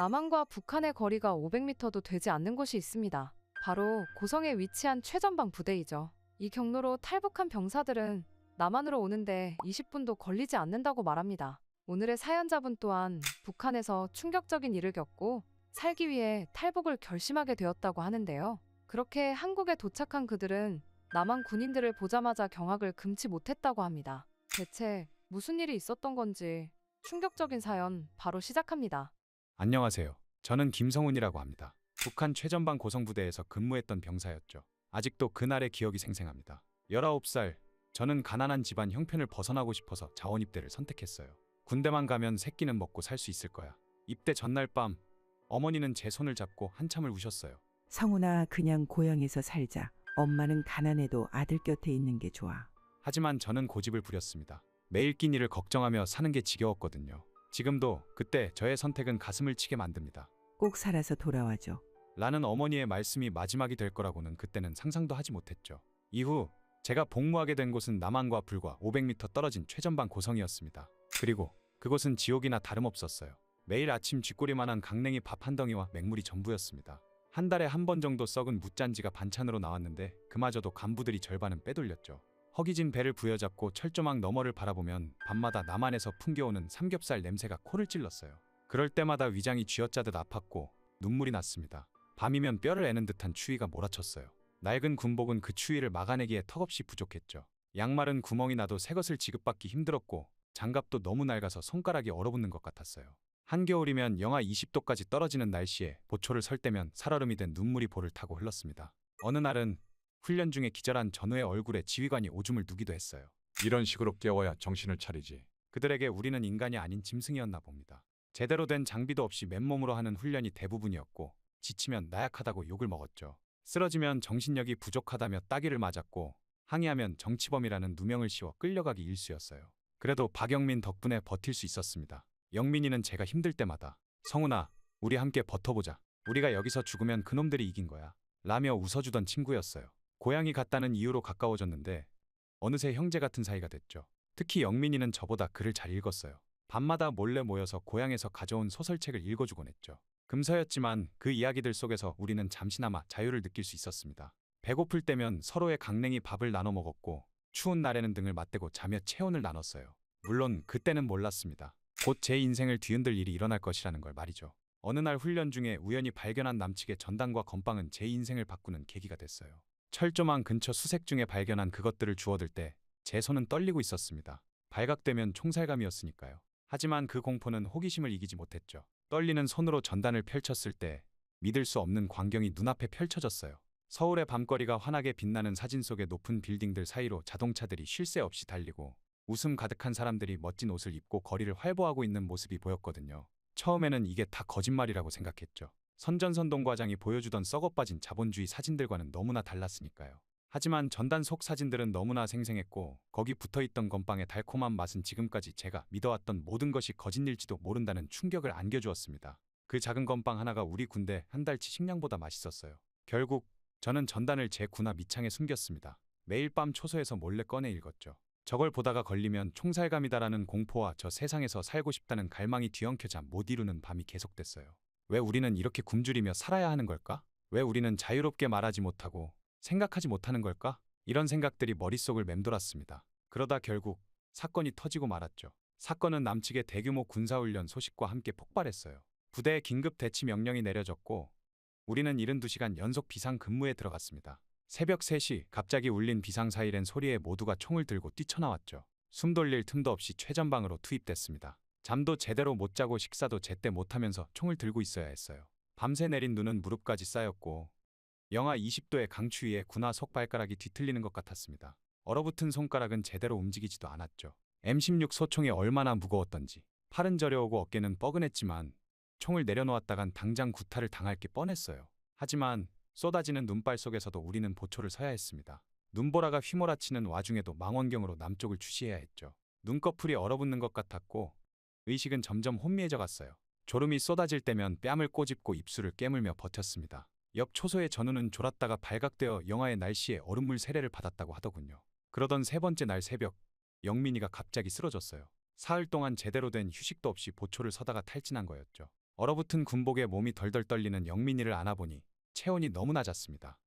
남한과 북한의 거리가 500m도 되지 않는 곳이 있습니다. 바로 고성에 위치한 최전방 부대이죠. 이 경로로 탈북한 병사들은 남한으로 오는데 20분도 걸리지 않는다고 말합니다. 오늘의 사연자분 또한 북한에서 충격적인 일을 겪고 살기 위해 탈북을 결심하게 되었다고 하는데요. 그렇게 한국에 도착한 그들은 남한 군인들을 보자마자 경악을 금치 못했다고 합니다. 대체 무슨 일이 있었던 건지 충격적인 사연 바로 시작합니다. 안녕하세요. 저는 김성훈이라고 합니다. 북한 최전방 고성부대에서 근무했던 병사였죠. 아직도 그날의 기억이 생생합니다. 19살, 저는 가난한 집안 형편을 벗어나고 싶어서 자원입대를 선택했어요. 군대만 가면 새끼는 먹고 살 수 있을 거야. 입대 전날 밤, 어머니는 제 손을 잡고 한참을 우셨어요. 성훈아, 그냥 고향에서 살자. 엄마는 가난해도 아들 곁에 있는 게 좋아. 하지만 저는 고집을 부렸습니다. 매일 낀 일을 걱정하며 사는 게 지겨웠거든요. 지금도 그때 저의 선택은 가슴을 치게 만듭니다. 꼭 살아서 돌아와줘. 라는 어머니의 말씀이 마지막이 될 거라고는 그때는 상상도 하지 못했죠. 이후 제가 복무하게 된 곳은 남한과 불과 500m 떨어진 최전방 고성이었습니다. 그리고 그곳은 지옥이나 다름없었어요. 매일 아침 쥐꼬리만한 강냉이 밥 한 덩이와 맹물이 전부였습니다. 한 달에 한 번 정도 썩은 뭇잔지가 반찬으로 나왔는데 그마저도 간부들이 절반은 빼돌렸죠. 허기진 배를 부여잡고 철조망 너머를 바라보면 밤마다 남한에서 풍겨오는 삼겹살 냄새가 코를 찔렀어요. 그럴 때마다 위장이 쥐어짜듯 아팠고 눈물이 났습니다. 밤이면 뼈를 애는 듯한 추위가 몰아쳤어요. 낡은 군복은 그 추위를 막아내기에 턱없이 부족했죠. 양말은 구멍이 나도 새것을 지급받기 힘들었고 장갑도 너무 낡아서 손가락이 얼어붙는 것 같았어요. 한겨울이면 영하 20도까지 떨어지는 날씨에 보초를 설 때면 살얼음이 된 눈물이 볼을 타고 흘렀습니다. 어느 날은 훈련 중에 기절한 전우의 얼굴에 지휘관이 오줌을 누기도 했어요. 이런 식으로 깨워야 정신을 차리지. 그들에게 우리는 인간이 아닌 짐승이었나 봅니다. 제대로 된 장비도 없이 맨몸으로 하는 훈련이 대부분이었고 지치면 나약하다고 욕을 먹었죠. 쓰러지면 정신력이 부족하다며 따귀를 맞았고 항의하면 정치범이라는 누명을 씌워 끌려가기 일쑤였어요. 그래도 박영민 덕분에 버틸 수 있었습니다. 영민이는 제가 힘들 때마다 성훈아, 우리 함께 버텨보자. 우리가 여기서 죽으면 그놈들이 이긴 거야. 라며 웃어주던 친구였어요. 고향이 같다는 이유로 가까워졌는데 어느새 형제 같은 사이가 됐죠. 특히 영민이는 저보다 글을 잘 읽었어요. 밤마다 몰래 모여서 고향에서 가져온 소설책을 읽어주곤 했죠. 금서였지만 그 이야기들 속에서 우리는 잠시나마 자유를 느낄 수 있었습니다. 배고플 때면 서로의 강냉이 밥을 나눠 먹었고 추운 날에는 등을 맞대고 자며 체온을 나눴어요. 물론 그때는 몰랐습니다. 곧 제 인생을 뒤흔들 일이 일어날 것이라는 걸 말이죠. 어느 날 훈련 중에 우연히 발견한 남측의 전단과 건빵은 제 인생을 바꾸는 계기가 됐어요. 철조망 근처 수색 중에 발견한 그것들을 주워들 때 제 손은 떨리고 있었습니다. 발각되면 총살감이었으니까요. 하지만 그 공포는 호기심을 이기지 못했죠. 떨리는 손으로 전단을 펼쳤을 때 믿을 수 없는 광경이 눈앞에 펼쳐졌어요. 서울의 밤거리가 환하게 빛나는 사진 속의 높은 빌딩들 사이로 자동차들이 쉴 새 없이 달리고 웃음 가득한 사람들이 멋진 옷을 입고 거리를 활보하고 있는 모습이 보였거든요. 처음에는 이게 다 거짓말이라고 생각했죠. 선전선동과장이 보여주던 썩어빠진 자본주의 사진들과는 너무나 달랐으니까요. 하지만 전단 속 사진들은 너무나 생생했고 거기 붙어있던 건빵의 달콤한 맛은 지금까지 제가 믿어왔던 모든 것이 거짓일지도 모른다는 충격을 안겨주었습니다. 그 작은 건빵 하나가 우리 군대 한 달치 식량보다 맛있었어요. 결국 저는 전단을 제 군화 밑창에 숨겼습니다. 매일 밤 초소에서 몰래 꺼내 읽었죠. 저걸 보다가 걸리면 총살감이다라는 공포와 저 세상에서 살고 싶다는 갈망이 뒤엉켜자 못 이루는 밤이 계속됐어요. 왜 우리는 이렇게 굶주리며 살아야 하는 걸까? 왜 우리는 자유롭게 말하지 못하고 생각하지 못하는 걸까? 이런 생각들이 머릿속을 맴돌았습니다. 그러다 결국 사건이 터지고 말았죠. 사건은 남측의 대규모 군사훈련 소식과 함께 폭발했어요. 부대에 긴급 대치 명령이 내려졌고 우리는 72시간 연속 비상근무에 들어갔습니다. 새벽 3시 갑자기 울린 비상사이렌 소리에 모두가 총을 들고 뛰쳐나왔죠. 숨 돌릴 틈도 없이 최전방으로 투입됐습니다. 잠도 제대로 못 자고 식사도 제때 못하면서 총을 들고 있어야 했어요. 밤새 내린 눈은 무릎까지 쌓였고 영하 20도의 강추위에 군화 속 발가락이 뒤틀리는 것 같았습니다. 얼어붙은 손가락은 제대로 움직이지도 않았죠. M16 소총이 얼마나 무거웠던지 팔은 저려오고 어깨는 뻐근했지만 총을 내려놓았다간 당장 구타를 당할 게 뻔했어요. 하지만 쏟아지는 눈발 속에서도 우리는 보초를 서야 했습니다. 눈보라가 휘몰아치는 와중에도 망원경으로 남쪽을 주시해야 했죠. 눈꺼풀이 얼어붙는 것 같았고 의식은 점점 혼미해져 갔어요. 졸음이 쏟아질 때면 뺨을 꼬집고 입술을 깨물며 버텼습니다. 옆 초소의 전우는 졸았다가 발각되어 영하의 날씨에 얼음물 세례를 받았다고 하더군요. 그러던 세 번째 날 새벽 영민이가 갑자기 쓰러졌어요. 사흘 동안 제대로 된 휴식도 없이 보초를 서다가 탈진한 거였죠. 얼어붙은 군복에 몸이 덜덜 떨리는 영민이를 안아보니 체온이 너무 낮았습니다.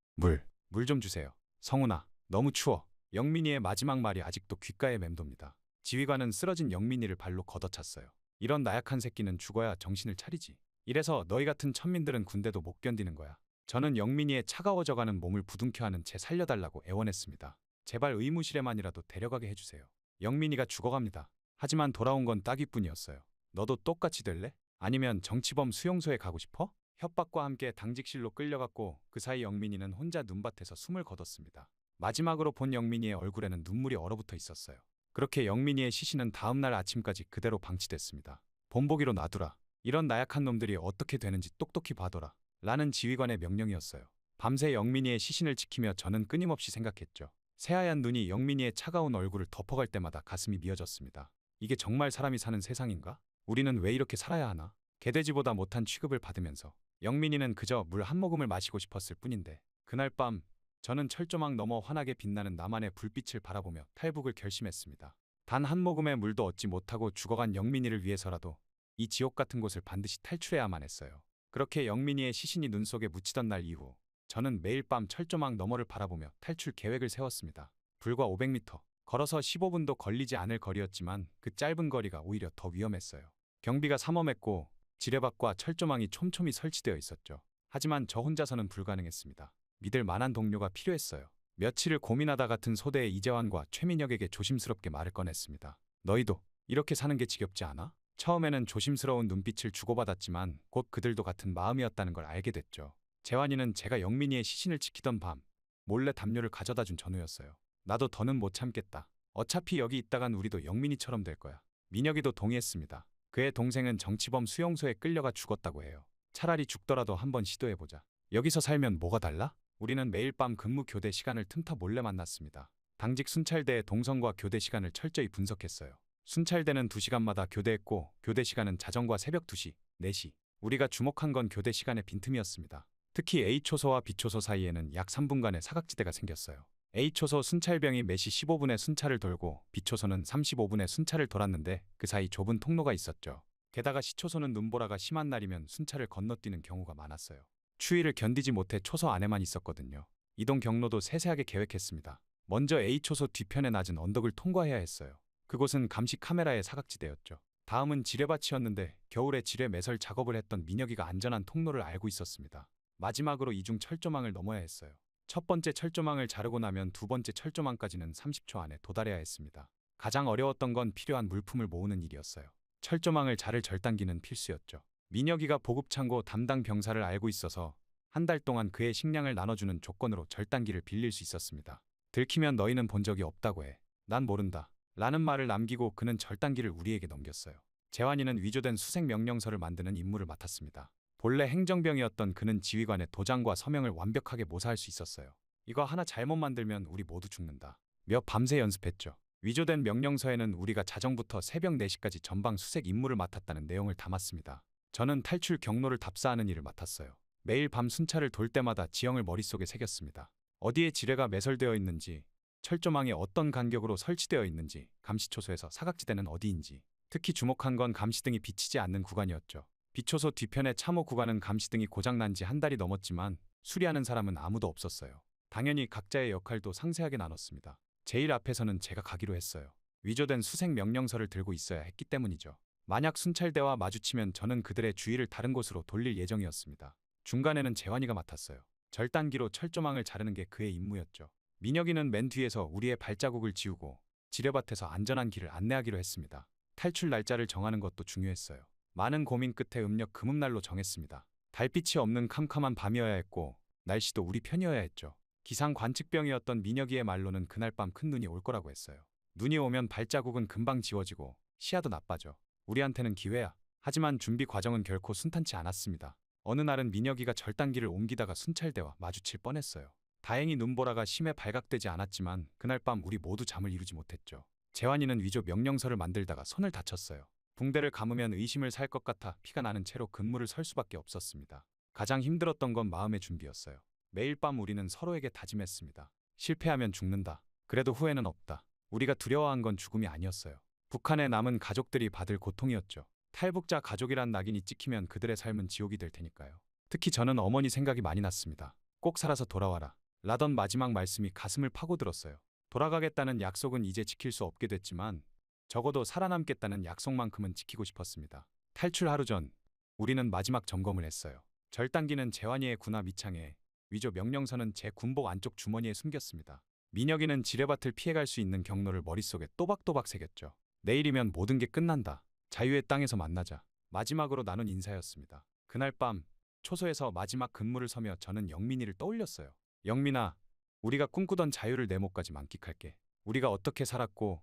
물 좀 주세요. 성훈아, 너무 추워. 영민이의 마지막 말이 아직도 귓가에 맴돕니다. 지휘관은 쓰러진 영민이를 발로 걷어찼어요. 이런 나약한 새끼는 죽어야 정신을 차리지. 이래서 너희 같은 천민들은 군대도 못 견디는 거야. 저는 영민이의 차가워져가는 몸을 부둥켜 안은 채 살려달라고 애원했습니다. 제발 의무실에만이라도 데려가게 해주세요. 영민이가 죽어갑니다. 하지만 돌아온 건 따귀뿐이었어요. 너도 똑같이 될래? 아니면 정치범 수용소에 가고 싶어? 협박과 함께 당직실로 끌려갔고 그 사이 영민이는 혼자 눈밭에서 숨을 거뒀습니다. 마지막으로 본 영민이의 얼굴에는 눈물이 얼어붙어 있었어요. 그렇게 영민이의 시신은 다음날 아침까지 그대로 방치됐습니다. 본보기로 놔두라. 이런 나약한 놈들이 어떻게 되는지 똑똑히 봐둬라. 라는 지휘관의 명령이었어요. 밤새 영민이의 시신을 지키며 저는 끊임없이 생각했죠. 새하얀 눈이 영민이의 차가운 얼굴을 덮어갈 때마다 가슴이 미어졌습니다. 이게 정말 사람이 사는 세상인가? 우리는 왜 이렇게 살아야 하나? 개돼지보다 못한 취급을 받으면서 영민이는 그저 물 한 모금을 마시고 싶었을 뿐인데 그날 밤 저는 철조망 너머 환하게 빛나는 나만의 불빛을 바라보며 탈북을 결심했습니다. 단 한 모금의 물도 얻지 못하고 죽어간 영민이를 위해서라도 이 지옥 같은 곳을 반드시 탈출해야만 했어요. 그렇게 영민이의 시신이 눈 속에 묻히던 날 이후 저는 매일 밤 철조망 너머를 바라보며 탈출 계획을 세웠습니다. 불과 500m, 걸어서 15분도 걸리지 않을 거리였지만 그 짧은 거리가 오히려 더 위험했어요. 경비가 삼엄했고 지뢰밭과 철조망이 촘촘히 설치되어 있었죠. 하지만 저 혼자서는 불가능했습니다. 믿을 만한 동료가 필요했어요. 며칠을 고민하다 같은 소대의 이재환과 최민혁에게 조심스럽게 말을 꺼냈습니다. 너희도 이렇게 사는 게 지겹지 않아? 처음에는 조심스러운 눈빛을 주고받았지만 곧 그들도 같은 마음이었다는 걸 알게 됐죠. 재환이는 제가 영민이의 시신을 지키던 밤 몰래 담요를 가져다 준 전우였어요. 나도 더는 못 참겠다. 어차피 여기 있다간 우리도 영민이처럼 될 거야. 민혁이도 동의했습니다. 그의 동생은 정치범 수용소에 끌려가 죽었다고 해요. 차라리 죽더라도 한번 시도해보자. 여기서 살면 뭐가 달라? 우리는 매일 밤 근무 교대 시간을 틈타 몰래 만났습니다. 당직 순찰대의 동선과 교대 시간을 철저히 분석했어요. 순찰대는 2시간마다 교대했고 교대 시간은 자정과 새벽 2시, 4시. 우리가 주목한 건 교대 시간의 빈틈이었습니다. 특히 A초소와 B초소 사이에는 약 3분간의 사각지대가 생겼어요. A초소 순찰병이 매시 15분에 순찰을 돌고 B초소는 35분에 순찰을 돌았는데 그 사이 좁은 통로가 있었죠. 게다가 C초소는 눈보라가 심한 날이면 순찰을 건너뛰는 경우가 많았어요. 추위를 견디지 못해 초소 안에만 있었거든요. 이동 경로도 세세하게 계획했습니다. 먼저 A초소 뒤편의 낮은 언덕을 통과해야 했어요. 그곳은 감시 카메라의 사각지대였죠. 다음은 지뢰밭이었는데 겨울에 지뢰 매설 작업을 했던 민혁이가 안전한 통로를 알고 있었습니다. 마지막으로 이중 철조망을 넘어야 했어요. 첫 번째 철조망을 자르고 나면 두 번째 철조망까지는 30초 안에 도달해야 했습니다. 가장 어려웠던 건 필요한 물품을 모으는 일이었어요. 철조망을 자를 절단기는 필수였죠. 민혁이가 보급창고 담당 병사를 알고 있어서 한 달 동안 그의 식량을 나눠주는 조건으로 절단기를 빌릴 수 있었습니다. 들키면 너희는 본 적이 없다고 해. 난 모른다. 라는 말을 남기고 그는 절단기를 우리에게 넘겼어요. 재환이는 위조된 수색 명령서를 만드는 임무를 맡았습니다. 본래 행정병이었던 그는 지휘관의 도장과 서명을 완벽하게 모사할 수 있었어요. 이거 하나 잘못 만들면 우리 모두 죽는다. 몇 밤새 연습했죠. 위조된 명령서에는 우리가 자정부터 새벽 4시까지 전방 수색 임무를 맡았다는 내용을 담았습니다. 저는 탈출 경로를 답사하는 일을 맡았어요. 매일 밤 순찰을 돌 때마다 지형을 머릿속에 새겼습니다. 어디에 지뢰가 매설되어 있는지, 철조망이 어떤 간격으로 설치되어 있는지, 감시초소에서 사각지대는 어디인지. 특히 주목한 건 감시등이 비치지 않는 구간이었죠. B초소 뒤편의 참호 구간은 감시등이 고장난 지 한 달이 넘었지만 수리하는 사람은 아무도 없었어요. 당연히 각자의 역할도 상세하게 나눴습니다. 제일 앞에서는 제가 가기로 했어요. 위조된 수색 명령서를 들고 있어야 했기 때문이죠. 만약 순찰대와 마주치면 저는 그들의 주의를 다른 곳으로 돌릴 예정이었습니다. 중간에는 재환이가 맡았어요. 절단기로 철조망을 자르는 게 그의 임무였죠. 민혁이는 맨 뒤에서 우리의 발자국을 지우고 지뢰밭에서 안전한 길을 안내하기로 했습니다. 탈출 날짜를 정하는 것도 중요했어요. 많은 고민 끝에 음력 금음날로 정했습니다. 달빛이 없는 캄캄한 밤이어야 했고 날씨도 우리 편이어야 했죠. 기상 관측병이었던 민혁이의 말로는 그날 밤 큰 눈이 올 거라고 했어요. 눈이 오면 발자국은 금방 지워지고 시야도 나빠져. 우리한테는 기회야. 하지만 준비 과정은 결코 순탄치 않았습니다. 어느 날은 민혁이가 절단기를 옮기다가 순찰대와 마주칠 뻔했어요. 다행히 눈보라가 심해 발각되지 않았지만 그날 밤 우리 모두 잠을 이루지 못했죠. 재환이는 위조 명령서를 만들다가 손을 다쳤어요. 붕대를 감으면 의심을 살 것 같아 피가 나는 채로 근무를 설 수밖에 없었습니다. 가장 힘들었던 건 마음의 준비였어요. 매일 밤 우리는 서로에게 다짐했습니다. 실패하면 죽는다. 그래도 후회는 없다. 우리가 두려워한 건 죽음이 아니었어요. 북한에 남은 가족들이 받을 고통이었죠. 탈북자 가족이란 낙인이 찍히면 그들의 삶은 지옥이 될 테니까요. 특히 저는 어머니 생각이 많이 났습니다. 꼭 살아서 돌아와라 라던 마지막 말씀이 가슴을 파고들었어요. 돌아가겠다는 약속은 이제 지킬 수 없게 됐지만 적어도 살아남겠다는 약속만큼은 지키고 싶었습니다. 탈출 하루 전 우리는 마지막 점검을 했어요. 절단기는 재환이의 군화 밑창에, 위조 명령서는 제 군복 안쪽 주머니에 숨겼습니다. 민혁이는 지뢰밭을 피해갈 수 있는 경로를 머릿속에 또박또박 새겼죠. 내일이면 모든 게 끝난다. 자유의 땅에서 만나자. 마지막으로 나눈 인사였습니다. 그날 밤 초소에서 마지막 근무를 서며 저는 영민이를 떠올렸어요. 영민아, 우리가 꿈꾸던 자유를 내 목까지 만끽할게. 우리가 어떻게 살았고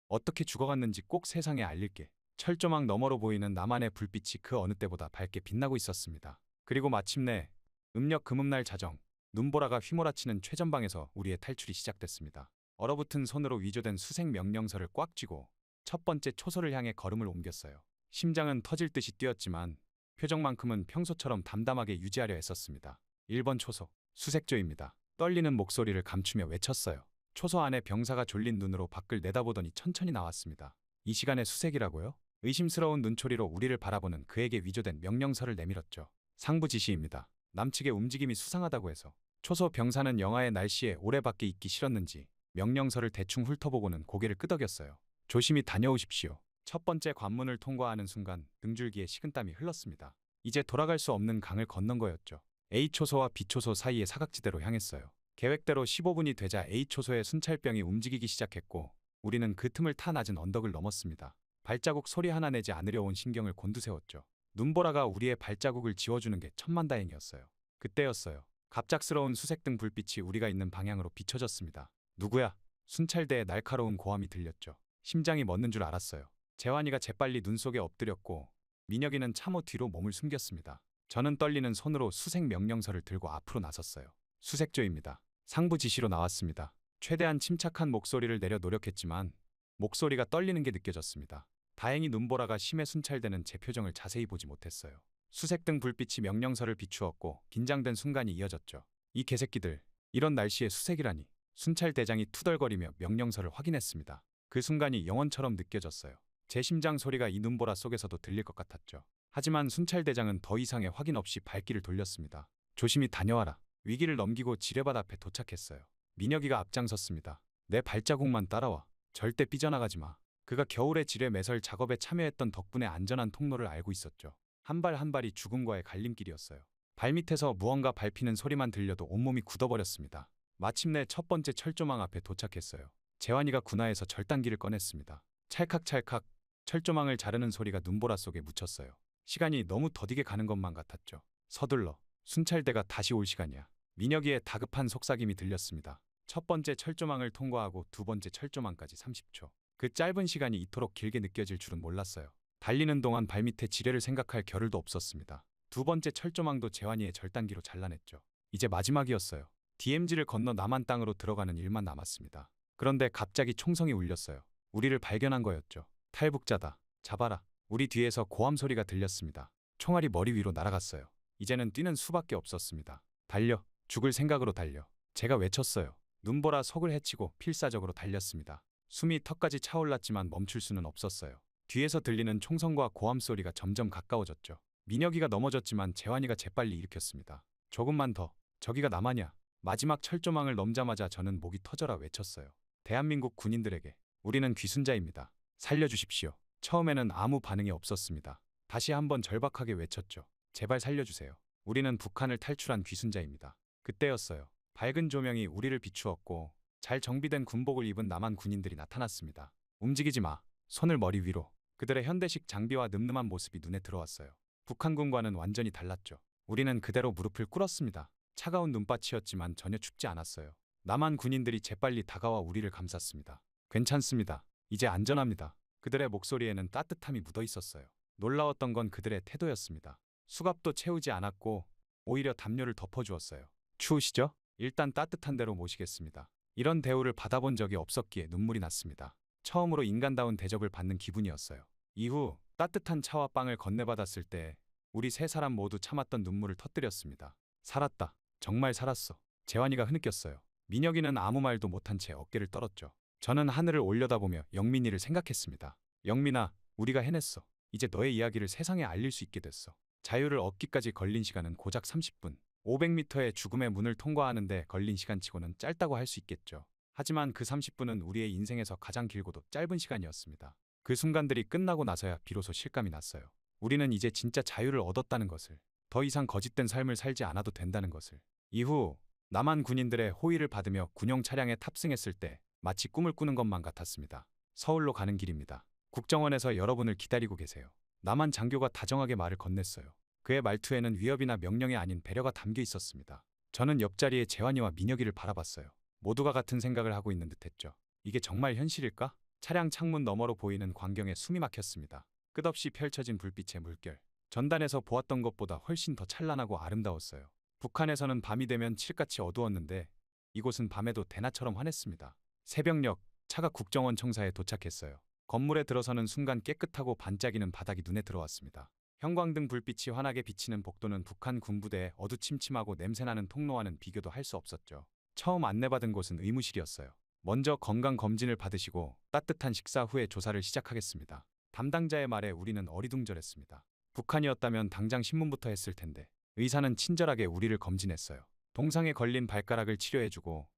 어떻게 죽어갔는지 꼭 세상에 알릴게. 철조망 너머로 보이는 나만의 불빛이 그 어느 때보다 밝게 빛나고 있었습니다. 그리고 마침내 음력 금음날 자정, 눈보라가 휘몰아치는 최전방에서 우리의 탈출이 시작됐습니다. 얼어붙은 손으로 위조된 수색 명령서를 꽉 쥐고 첫 번째 초소를 향해 걸음을 옮겼어요. 심장은 터질 듯이 뛰었지만 표정만큼은 평소처럼 담담하게 유지하려 애썼습니다. 1번 초소, 수색조입니다. 떨리는 목소리를 감추며 외쳤어요. 초소 안에 병사가 졸린 눈으로 밖을 내다보더니 천천히 나왔습니다. 이 시간에 수색이라고요? 의심스러운 눈초리로 우리를 바라보는 그에게 위조된 명령서를 내밀었죠. 상부 지시입니다. 남측의 움직임이 수상하다고 해서. 초소 병사는 영하의 날씨에 오래 밖에 있기 싫었는지 명령서를 대충 훑어보고는 고개를 끄덕였어요. 조심히 다녀오십시오. 첫 번째 관문을 통과하는 순간 등줄기에 식은땀이 흘렀습니다. 이제 돌아갈 수 없는 강을 건넌 거였죠. A초소와 B초소 사이의 사각지대로 향했어요. 계획대로 15분이 되자 A초소의 순찰병이 움직이기 시작했고 우리는 그 틈을 타 낮은 언덕을 넘었습니다. 발자국 소리 하나 내지 않으려 온 신경을 곤두세웠죠. 눈보라가 우리의 발자국을 지워주는 게 천만다행이었어요. 그때였어요. 갑작스러운 수색등 불빛이 우리가 있는 방향으로 비춰졌습니다. 누구야? 순찰대의 날카로운 고함이 들렸죠. 심장이 멎는 줄 알았어요. 재환이가 재빨리 눈 속에 엎드렸고 민혁이는 참호 뒤로 몸을 숨겼습니다. 저는 떨리는 손으로 수색 명령서를 들고 앞으로 나섰어요. 수색조입니다. 상부 지시로 나왔습니다. 최대한 침착한 목소리를 내려 노력했지만 목소리가 떨리는 게 느껴졌습니다. 다행히 눈보라가 심해 순찰되는 제 표정을 자세히 보지 못했어요. 수색등 불빛이 명령서를 비추었고 긴장된 순간이 이어졌죠. 이 개새끼들, 이런 날씨에 수색이라니. 순찰대장이 투덜거리며 명령서를 확인했습니다. 그 순간이 영원처럼 느껴졌어요. 제 심장 소리가 이 눈보라 속에서도 들릴 것 같았죠. 하지만 순찰대장은 더 이상의 확인 없이 발길을 돌렸습니다. 조심히 다녀와라. 위기를 넘기고 지뢰밭 앞에 도착했어요. 민혁이가 앞장섰습니다. 내 발자국만 따라와. 절대 삐져나가지 마. 그가 겨울에 지뢰 매설 작업에 참여했던 덕분에 안전한 통로를 알고 있었죠. 한 발 한 발이 죽음과의 갈림길이었어요. 발밑에서 무언가 밟히는 소리만 들려도 온몸이 굳어버렸습니다. 마침내 첫 번째 철조망 앞에 도착했어요. 재환이가 군화에서 절단기를 꺼냈습니다. 찰칵찰칵 철조망을 자르는 소리가 눈보라 속에 묻혔어요. 시간이 너무 더디게 가는 것만 같았죠. 서둘러. 순찰대가 다시 올 시간이야. 민혁이의 다급한 속삭임이 들렸습니다. 첫 번째 철조망을 통과하고 두 번째 철조망까지 30초. 그 짧은 시간이 이토록 길게 느껴질 줄은 몰랐어요. 달리는 동안 발밑에 지뢰를 생각할 겨를도 없었습니다. 두 번째 철조망도 재환이의 절단기로 잘라냈죠. 이제 마지막이었어요. DMZ를 건너 남한 땅으로 들어가는 일만 남았습니다. 그런데 갑자기 총성이 울렸어요. 우리를 발견한 거였죠. 탈북자다. 잡아라. 우리 뒤에서 고함 소리가 들렸습니다. 총알이 머리 위로 날아갔어요. 이제는 뛰는 수밖에 없었습니다. 달려. 죽을 생각으로 달려. 제가 외쳤어요. 눈보라 속을 헤치고 필사적으로 달렸습니다. 숨이 턱까지 차올랐지만 멈출 수는 없었어요. 뒤에서 들리는 총성과 고함 소리가 점점 가까워졌죠. 민혁이가 넘어졌지만 재환이가 재빨리 일으켰습니다. 조금만 더. 저기가 남하냐. 마지막 철조망을 넘자마자 저는 목이 터져라 외쳤어요. 대한민국 군인들에게 우리는 귀순자입니다. 살려주십시오. 처음에는 아무 반응이 없었습니다. 다시 한번 절박하게 외쳤죠. 제발 살려주세요. 우리는 북한을 탈출한 귀순자입니다. 그때였어요. 밝은 조명이 우리를 비추었고 잘 정비된 군복을 입은 남한 군인들이 나타났습니다. 움직이지 마. 손을 머리 위로. 그들의 현대식 장비와 늠름한 모습이 눈에 들어왔어요. 북한군과는 완전히 달랐죠. 우리는 그대로 무릎을 꿇었습니다. 차가운 눈밭이었지만 전혀 춥지 않았어요. 남한 군인들이 재빨리 다가와 우리를 감쌌습니다. 괜찮습니다. 이제 안전합니다. 그들의 목소리에는 따뜻함이 묻어 있었어요. 놀라웠던 건 그들의 태도였습니다. 수갑도 채우지 않았고 오히려 담요를 덮어주었어요. 추우시죠? 일단 따뜻한 데로 모시겠습니다. 이런 대우를 받아본 적이 없었기에 눈물이 났습니다. 처음으로 인간다운 대접을 받는 기분이었어요. 이후 따뜻한 차와 빵을 건네받았을 때 우리 세 사람 모두 참았던 눈물을 터뜨렸습니다. 살았다. 정말 살았어. 재환이가 흐느꼈어요. 민혁이는 아무 말도 못한 채 어깨를 떨었죠. 저는 하늘을 올려다보며 영민이를 생각했습니다. 영민아, 우리가 해냈어. 이제 너의 이야기를 세상에 알릴 수 있게 됐어. 자유를 얻기까지 걸린 시간은 고작 30분. 500m의 죽음의 문을 통과하는데 걸린 시간치고는 짧다고 할 수 있겠죠. 하지만 그 30분은 우리의 인생에서 가장 길고도 짧은 시간이었습니다. 그 순간들이 끝나고 나서야 비로소 실감이 났어요. 우리는 이제 진짜 자유를 얻었다는 것을, 더 이상 거짓된 삶을 살지 않아도 된다는 것을. 이후 남한 군인들의 호의를 받으며 군용 차량에 탑승했을 때 마치 꿈을 꾸는 것만 같았습니다. 서울로 가는 길입니다. 국정원에서 여러분을 기다리고 계세요. 남한 장교가 다정하게 말을 건넸어요. 그의 말투에는 위협이나 명령이 아닌 배려가 담겨 있었습니다. 저는 옆자리에 재환이와 민혁이를 바라봤어요. 모두가 같은 생각을 하고 있는 듯했죠. 이게 정말 현실일까? 차량 창문 너머로 보이는 광경에 숨이 막혔습니다. 끝없이 펼쳐진 불빛의 물결. 전단에서 보았던 것보다 훨씬 더 찬란하고 아름다웠어요. 북한에서는 밤이 되면 칠같이 어두웠는데 이곳은 밤에도 대낮처럼 환했습니다. 새벽녘 차가 국정원 청사에 도착했어요. 건물에 들어서는 순간 깨끗하고 반짝이는 바닥이 눈에 들어왔습니다. 형광등 불빛이 환하게 비치는 복도는 북한 군부대의 어두침침하고 냄새나는 통로와는 비교도 할 수 없었죠. 처음 안내받은 곳은 의무실이었어요. 먼저 건강검진을 받으시고 따뜻한 식사 후에 조사를 시작하겠습니다. 담당자의 말에 우리는 어리둥절했습니다. 북한이었다면 당장 신문부터 했을 텐데. 의사는 친절하게 우리를 검진했어요. 동상에 걸린 발가락을 치료해주고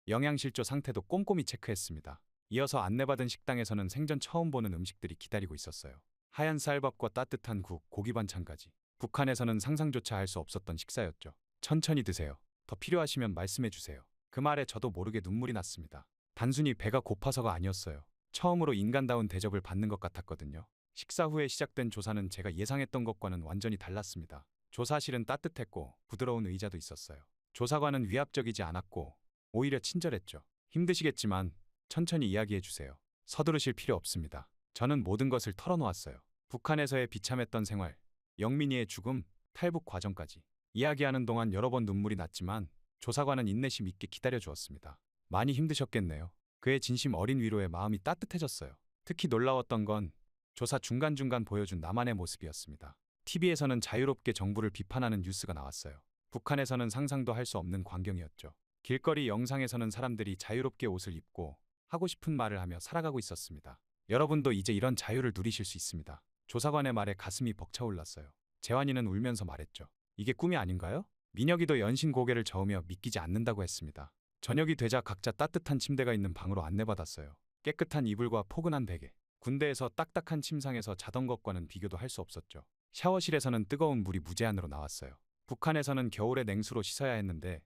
영양실조 상태도 꼼꼼히 체크했습니다. 이어서 안내받은 식당에서는 생전 처음 보는 음식들이 기다리고 있었어요. 하얀 쌀밥과 따뜻한 국, 고기 반찬까지. 북한에서는 상상조차 할 수 없었던 식사였죠. 천천히 드세요. 더 필요하시면 말씀해 주세요. 그 말에 저도 모르게 눈물이 났습니다. 단순히 배가 고파서가 아니었어요. 처음으로 인간다운 대접을 받는 것 같았거든요. 식사 후에 시작된 조사는 제가 예상했던 것과는 완전히 달랐습니다. 조사실은 따뜻했고 부드러운 의자도 있었어요. 조사관은 위압적이지 않았고 오히려 친절했죠. 힘드시겠지만 천천히 이야기해 주세요. 서두르실 필요 없습니다. 저는 모든 것을 털어놓았어요. 북한에서의 비참했던 생활, 영민이의 죽음, 탈북 과정까지. 이야기하는 동안 여러 번 눈물이 났지만 조사관은 인내심 있게 기다려주었습니다. 많이 힘드셨겠네요. 그의 진심 어린 위로에 마음이 따뜻해졌어요. 특히 놀라웠던 건 조사 중간중간 보여준 나만의 모습이었습니다. TV에서는 자유롭게 정부를 비판하는 뉴스가 나왔어요. 북한에서는 상상도 할 수 없는 광경이었죠. 길거리 영상에서는 사람들이 자유롭게 옷을 입고 하고 싶은 말을 하며 살아가고 있었습니다. 여러분도 이제 이런 자유를 누리실 수 있습니다. 조사관의 말에 가슴이 벅차올랐어요. 재환이는 울면서 말했죠. 이게 꿈이 아닌가요? 민혁이도 연신 고개를 저으며 믿기지 않는다고 했습니다. 저녁이 되자 각자 따뜻한 침대가 있는 방으로 안내받았어요. 깨끗한 이불과 포근한 베개. 군대에서 딱딱한 침상에서 자던 것과는 비교도 할 수 없었죠. 샤워실에서는 뜨거운 물이 무제한으로 나왔어요. 북한에서는 겨울에 냉수로 씻어야 했는데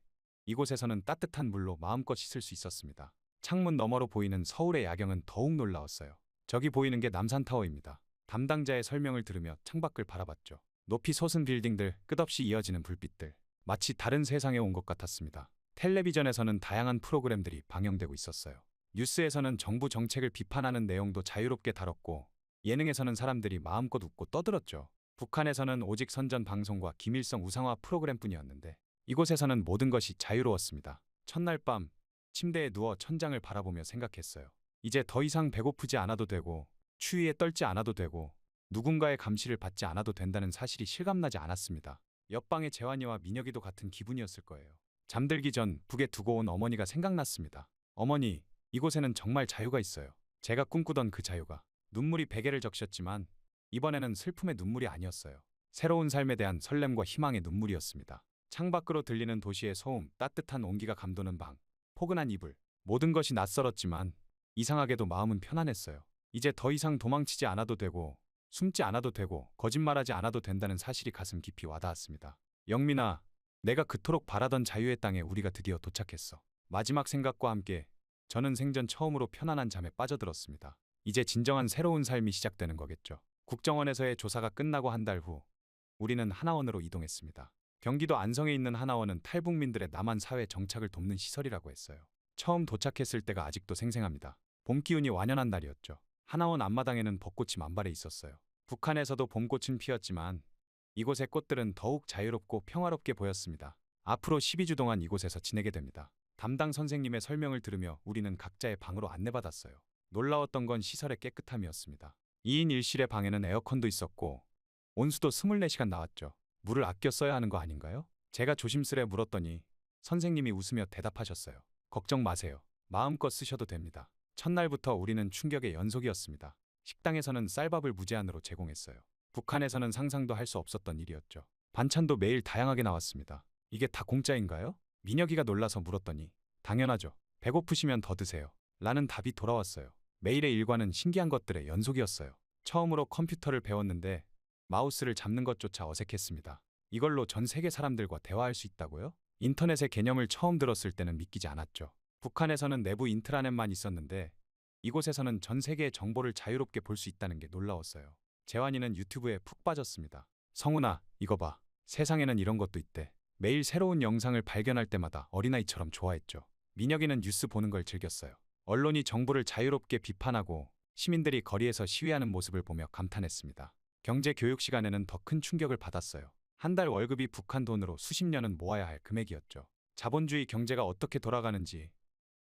이곳에서는 따뜻한 물로 마음껏 씻을 수 있었습니다. 창문 너머로 보이는 서울의 야경은 더욱 놀라웠어요. 저기 보이는 게 남산타워입니다. 담당자의 설명을 들으며 창밖을 바라봤죠. 높이 솟은 빌딩들, 끝없이 이어지는 불빛들. 마치 다른 세상에 온 것 같았습니다. 텔레비전에서는 다양한 프로그램들이 방영되고 있었어요. 뉴스에서는 정부 정책을 비판하는 내용도 자유롭게 다뤘고 예능에서는 사람들이 마음껏 웃고 떠들었죠. 북한에서는 오직 선전 방송과 김일성 우상화 프로그램뿐이었는데 이곳에서는 모든 것이 자유로웠습니다. 첫날 밤 침대에 누워 천장을 바라보며 생각했어요. 이제 더 이상 배고프지 않아도 되고 추위에 떨지 않아도 되고 누군가의 감시를 받지 않아도 된다는 사실이 실감나지 않았습니다. 옆방의 재환이와 민혁이도 같은 기분이었을 거예요. 잠들기 전 북에 두고 온 어머니가 생각났습니다. 어머니, 이곳에는 정말 자유가 있어요. 제가 꿈꾸던 그 자유가. 눈물이 베개를 적셨지만 이번에는 슬픔의 눈물이 아니었어요. 새로운 삶에 대한 설렘과 희망의 눈물이었습니다. 창밖으로 들리는 도시의 소음, 따뜻한 온기가 감도는 방, 포근한 이불. 모든 것이 낯설었지만 이상하게도 마음은 편안했어요. 이제 더 이상 도망치지 않아도 되고 숨지 않아도 되고 거짓말하지 않아도 된다는 사실이 가슴 깊이 와닿았습니다. 영민아, 내가 그토록 바라던 자유의 땅에 우리가 드디어 도착했어. 마지막 생각과 함께 저는 생전 처음으로 편안한 잠에 빠져들었습니다. 이제 진정한 새로운 삶이 시작되는 거겠죠. 국정원에서의 조사가 끝나고 한 달 후 우리는 하나원으로 이동했습니다. 경기도 안성에 있는 하나원은 탈북민들의 남한 사회 정착을 돕는 시설이라고 했어요. 처음 도착했을 때가 아직도 생생합니다. 봄 기운이 완연한 날이었죠. 하나원 앞마당에는 벚꽃이 만발해 있었어요. 북한에서도 봄꽃은 피었지만 이곳의 꽃들은 더욱 자유롭고 평화롭게 보였습니다. 앞으로 12주 동안 이곳에서 지내게 됩니다. 담당 선생님의 설명을 들으며 우리는 각자의 방으로 안내받았어요. 놀라웠던 건 시설의 깨끗함이었습니다. 2인 1실의 방에는 에어컨도 있었고 온수도 24시간 나왔죠. 물을 아껴 써야 하는 거 아닌가요? 제가 조심스레 물었더니 선생님이 웃으며 대답하셨어요. 걱정 마세요. 마음껏 쓰셔도 됩니다. 첫날부터 우리는 충격의 연속이었습니다. 식당에서는 쌀밥을 무제한으로 제공했어요. 북한에서는 상상도 할 수 없었던 일이었죠. 반찬도 매일 다양하게 나왔습니다. 이게 다 공짜인가요? 민혁이가 놀라서 물었더니 당연하죠. 배고프시면 더 드세요. 라는 답이 돌아왔어요. 매일의 일과는 신기한 것들의 연속이었어요. 처음으로 컴퓨터를 배웠는데 마우스를 잡는 것조차 어색했습니다. 이걸로 전 세계 사람들과 대화할 수 있다고요? 인터넷의 개념을 처음 들었을 때는 믿기지 않았죠. 북한에서는 내부 인트라넷만 있었는데 이곳에서는 전 세계의 정보를 자유롭게 볼 수 있다는 게 놀라웠어요. 재환이는 유튜브에 푹 빠졌습니다. 성훈아, 이거 봐. 세상에는 이런 것도 있대. 매일 새로운 영상을 발견할 때마다 어린아이처럼 좋아했죠. 민혁이는 뉴스 보는 걸 즐겼어요. 언론이 정부를 자유롭게 비판하고 시민들이 거리에서 시위하는 모습을 보며 감탄했습니다. 경제 교육 시간에는 더 큰 충격을 받았어요. 한 달 월급이 북한 돈으로 수십 년은 모아야 할 금액이었죠. 자본주의 경제가 어떻게 돌아가는지,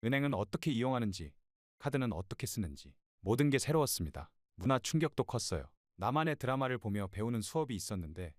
은행은 어떻게 이용하는지, 카드는 어떻게 쓰는지 모든 게 새로웠습니다. 문화 충격도 컸어요. 나만의 드라마를 보며 배우는 수업이 있었는데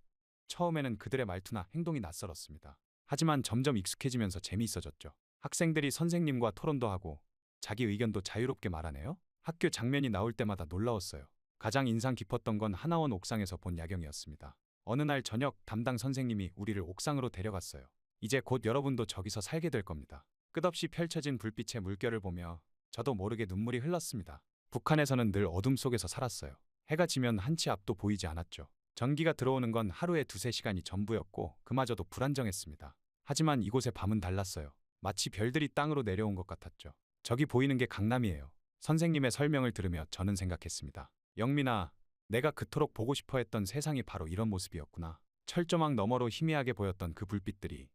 처음에는 그들의 말투나 행동이 낯설었습니다. 하지만 점점 익숙해지면서 재미있어졌죠. 학생들이 선생님과 토론도 하고 자기 의견도 자유롭게 말하네요. 학교 장면이 나올 때마다 놀라웠어요. 가장 인상 깊었던 건 하나원 옥상에서 본 야경이었습니다. 어느 날 저녁 담당 선생님이 우리를 옥상으로 데려갔어요. 이제 곧 여러분도 저기서 살게 될 겁니다. 끝없이 펼쳐진 불빛의 물결을 보며 저도 모르게 눈물이 흘렀습니다. 북한에서는 늘 어둠 속에서 살았어요. 해가 지면 한치 앞도 보이지 않았죠. 전기가 들어오는 건 하루에 2~3시간이 전부였고 그마저도 불안정했습니다. 하지만 이곳의 밤은 달랐어요. 마치 별들이 땅으로 내려온 것 같았죠. 저기 보이는 게 강남이에요. 선생님의 설명을 들으며 저는 생각했습니다. 영민아, 내가 그토록 보고 싶어 했던 세상이 바로 이런 모습이었구나. 철조망 너머로 희미하게 보였던 그 불빛들이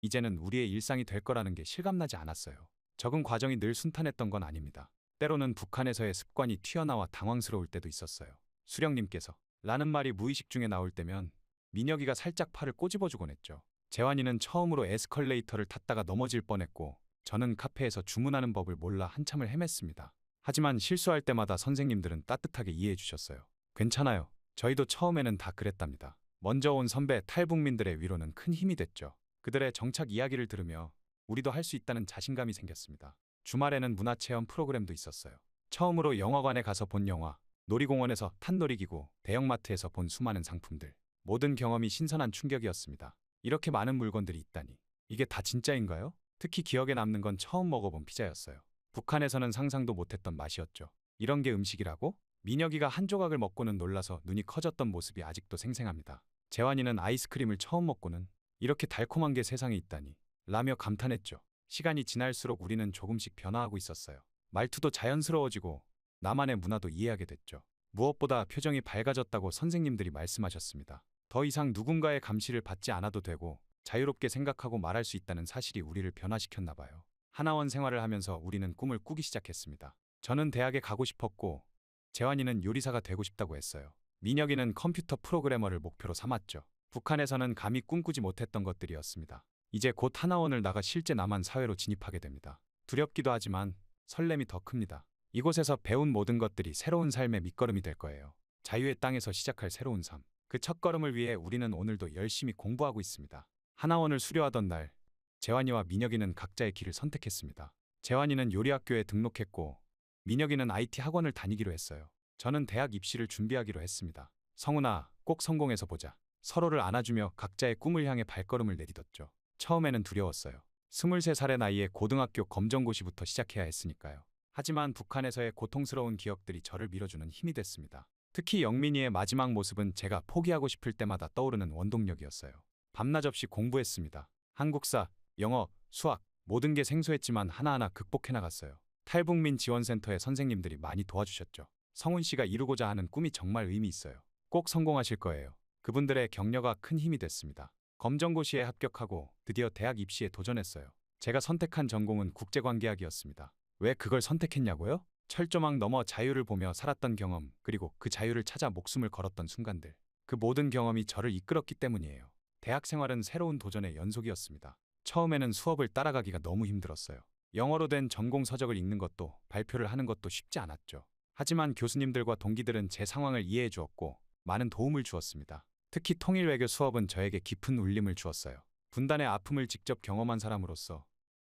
이제는 우리의 일상이 될 거라는 게 실감나지 않았어요. 적응 과정이 늘 순탄했던 건 아닙니다. 때로는 북한에서의 습관이 튀어나와 당황스러울 때도 있었어요. 수령님께서 라는 말이 무의식 중에 나올 때면 민혁이가 살짝 팔을 꼬집어주곤 했죠. 재환이는 처음으로 에스컬레이터를 탔다가 넘어질 뻔했고 저는 카페에서 주문하는 법을 몰라 한참을 헤맸습니다. 하지만 실수할 때마다 선생님들은 따뜻하게 이해해 주셨어요. 괜찮아요. 저희도 처음에는 다 그랬답니다. 먼저 온 선배 탈북민들의 위로는 큰 힘이 됐죠. 그들의 정착 이야기를 들으며 우리도 할 수 있다는 자신감이 생겼습니다. 주말에는 문화체험 프로그램도 있었어요. 처음으로 영화관에 가서 본 영화, 놀이공원에서 탄 놀이기구, 대형마트에서 본 수많은 상품들. 모든 경험이 신선한 충격이었습니다. 이렇게 많은 물건들이 있다니. 이게 다 진짜인가요? 특히 기억에 남는 건 처음 먹어본 피자였어요. 북한에서는 상상도 못했던 맛이었죠. 이런 게 음식이라고? 민혁이가 한 조각을 먹고는 놀라서 눈이 커졌던 모습이 아직도 생생합니다. 재환이는 아이스크림을 처음 먹고는 이렇게 달콤한 게 세상에 있다니 라며 감탄했죠. 시간이 지날수록 우리는 조금씩 변화하고 있었어요. 말투도 자연스러워지고 나만의 문화도 이해하게 됐죠. 무엇보다 표정이 밝아졌다고 선생님들이 말씀하셨습니다. 더 이상 누군가의 감시를 받지 않아도 되고 자유롭게 생각하고 말할 수 있다는 사실이 우리를 변화시켰나 봐요. 하나원 생활을 하면서 우리는 꿈을 꾸기 시작했습니다. 저는 대학에 가고 싶었고 재환이는 요리사가 되고 싶다고 했어요. 민혁이는 컴퓨터 프로그래머를 목표로 삼았죠. 북한에서는 감히 꿈꾸지 못했던 것들이었습니다. 이제 곧 하나원을 나가 실제 남한 사회로 진입하게 됩니다. 두렵기도 하지만 설렘이 더 큽니다. 이곳에서 배운 모든 것들이 새로운 삶의 밑거름이 될 거예요. 자유의 땅에서 시작할 새로운 삶. 그 첫걸음을 위해 우리는 오늘도 열심히 공부하고 있습니다. 하나원을 수료하던 날, 재환이와 민혁이는 각자의 길을 선택했습니다. 재환이는 요리학교에 등록했고 민혁이는 IT 학원을 다니기로 했어요. 저는 대학 입시를 준비하기로 했습니다. 성훈아, 꼭 성공해서 보자. 서로를 안아주며 각자의 꿈을 향해 발걸음을 내딛었죠. 처음에는 두려웠어요. 23살의 나이에 고등학교 검정고시부터 시작해야 했으니까요. 하지만 북한에서의 고통스러운 기억들이 저를 밀어주는 힘이 됐습니다. 특히 영민이의 마지막 모습은 제가 포기하고 싶을 때마다 떠오르는 원동력이었어요. 밤낮 없이 공부했습니다. 한국사, 영어, 수학, 모든 게 생소했지만 하나하나 극복해 나갔어요. 탈북민 지원센터의 선생님들이 많이 도와주셨죠. 성훈 씨가 이루고자 하는 꿈이 정말 의미 있어요. 꼭 성공하실 거예요. 그분들의 격려가 큰 힘이 됐습니다. 검정고시에 합격하고 드디어 대학 입시에 도전했어요. 제가 선택한 전공은 국제관계학이었습니다. 왜 그걸 선택했냐고요? 철조망 너머 자유를 보며 살았던 경험, 그리고 그 자유를 찾아 목숨을 걸었던 순간들. 그 모든 경험이 저를 이끌었기 때문이에요. 대학 생활은 새로운 도전의 연속이었습니다. 처음에는 수업을 따라가기가 너무 힘들었어요. 영어로 된 전공 서적을 읽는 것도 발표를 하는 것도 쉽지 않았죠. 하지만 교수님들과 동기들은 제 상황을 이해해 주었고 많은 도움을 주었습니다. 특히 통일외교 수업은 저에게 깊은 울림을 주었어요. 분단의 아픔을 직접 경험한 사람으로서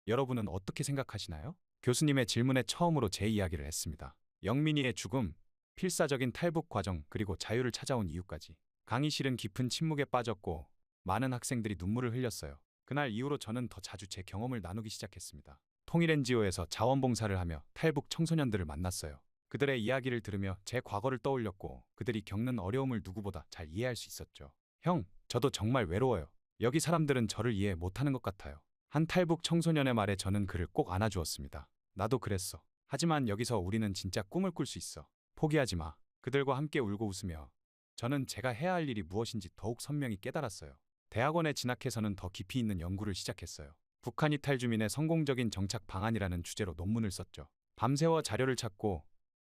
여러분은 어떻게 생각하시나요? 교수님의 질문에 처음으로 제 이야기를 했습니다. 영민이의 죽음, 필사적인 탈북 과정 그리고 자유를 찾아온 이유까지. 강의실은 깊은 침묵에 빠졌고 많은 학생들이 눈물을 흘렸어요. 그날 이후로 저는 더 자주 제 경험을 나누기 시작했습니다. 통일 NGO에서 자원봉사를 하며 탈북 청소년들을 만났어요. 그들의 이야기를 들으며 제 과거를 떠올렸고 그들이 겪는 어려움을 누구보다 잘 이해할 수 있었죠. 형, 저도 정말 외로워요. 여기 사람들은 저를 이해 못하는 것 같아요. 한 탈북 청소년의 말에 저는 그를 꼭 안아주었습니다. 나도 그랬어. 하지만 여기서 우리는 진짜 꿈을 꿀 수 있어. 포기하지 마. 그들과 함께 울고 웃으며 저는 제가 해야 할 일이 무엇인지 더욱 선명히 깨달았어요. 대학원에 진학해서는 더 깊이 있는 연구를 시작했어요. 북한 이탈 주민의 성공적인 정착 방안이라는 주제로 논문을 썼죠. 밤새워 자료를 찾고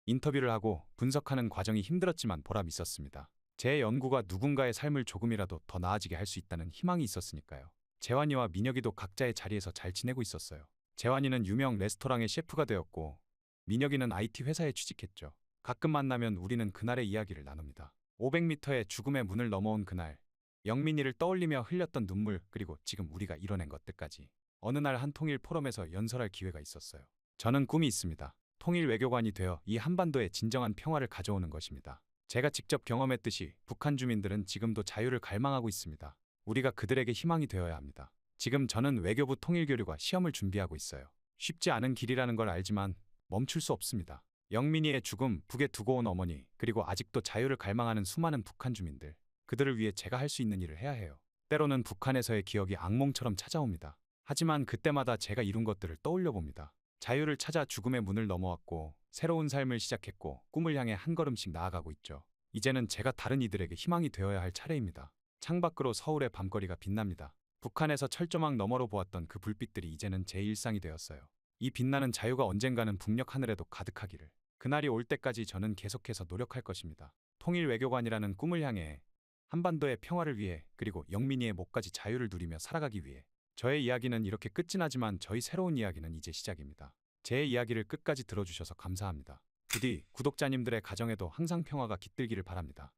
인터뷰를 하고 분석하는 과정이 힘들었지만 보람 있었습니다. 제 연구가 누군가의 삶을 조금이라도 더 나아지게 할 수 있다는 희망이 있었으니까요. 재환이와 민혁이도 각자의 자리에서 잘 지내고 있었어요. 재환이는 유명 레스토랑의 셰프가 되었고 민혁이는 IT 회사에 취직했죠. 가끔 만나면 우리는 그날의 이야기를 나눕니다. 500m의 죽음의 문을 넘어온 그날, 영민이를 떠올리며 흘렸던 눈물, 그리고 지금 우리가 이뤄낸 것들까지. 어느 날 한 통일 포럼에서 연설할 기회가 있었어요. 저는 꿈이 있습니다. 통일 외교관이 되어 이 한반도에 진정한 평화를 가져오는 것입니다. 제가 직접 경험했듯이 북한 주민들은 지금도 자유를 갈망하고 있습니다. 우리가 그들에게 희망이 되어야 합니다. 지금 저는 외교부 통일교류과 시험을 준비하고 있어요. 쉽지 않은 길이라는 걸 알지만 멈출 수 없습니다. 영민이의 죽음, 북에 두고 온 어머니, 그리고 아직도 자유를 갈망하는 수많은 북한 주민들. 그들을 위해 제가 할 수 있는 일을 해야 해요. 때로는 북한에서의 기억이 악몽처럼 찾아옵니다. 하지만 그때마다 제가 이룬 것들을 떠올려 봅니다. 자유를 찾아 죽음의 문을 넘어왔고 새로운 삶을 시작했고 꿈을 향해 한 걸음씩 나아가고 있죠. 이제는 제가 다른 이들에게 희망이 되어야 할 차례입니다. 창밖으로 서울의 밤거리가 빛납니다. 북한에서 철조망 너머로 보았던 그 불빛들이 이제는 제 일상이 되었어요. 이 빛나는 자유가 언젠가는 북녘 하늘에도 가득하기를. 그날이 올 때까지 저는 계속해서 노력할 것입니다. 통일 외교관이라는 꿈을 향해, 한반도의 평화를 위해, 그리고 영민이의 목까지 자유를 누리며 살아가기 위해. 저의 이야기는 이렇게 끝이 나지만 저희 새로운 이야기는 이제 시작입니다. 제 이야기를 끝까지 들어주셔서 감사합니다. 부디 구독자님들의 가정에도 항상 평화가 깃들기를 바랍니다.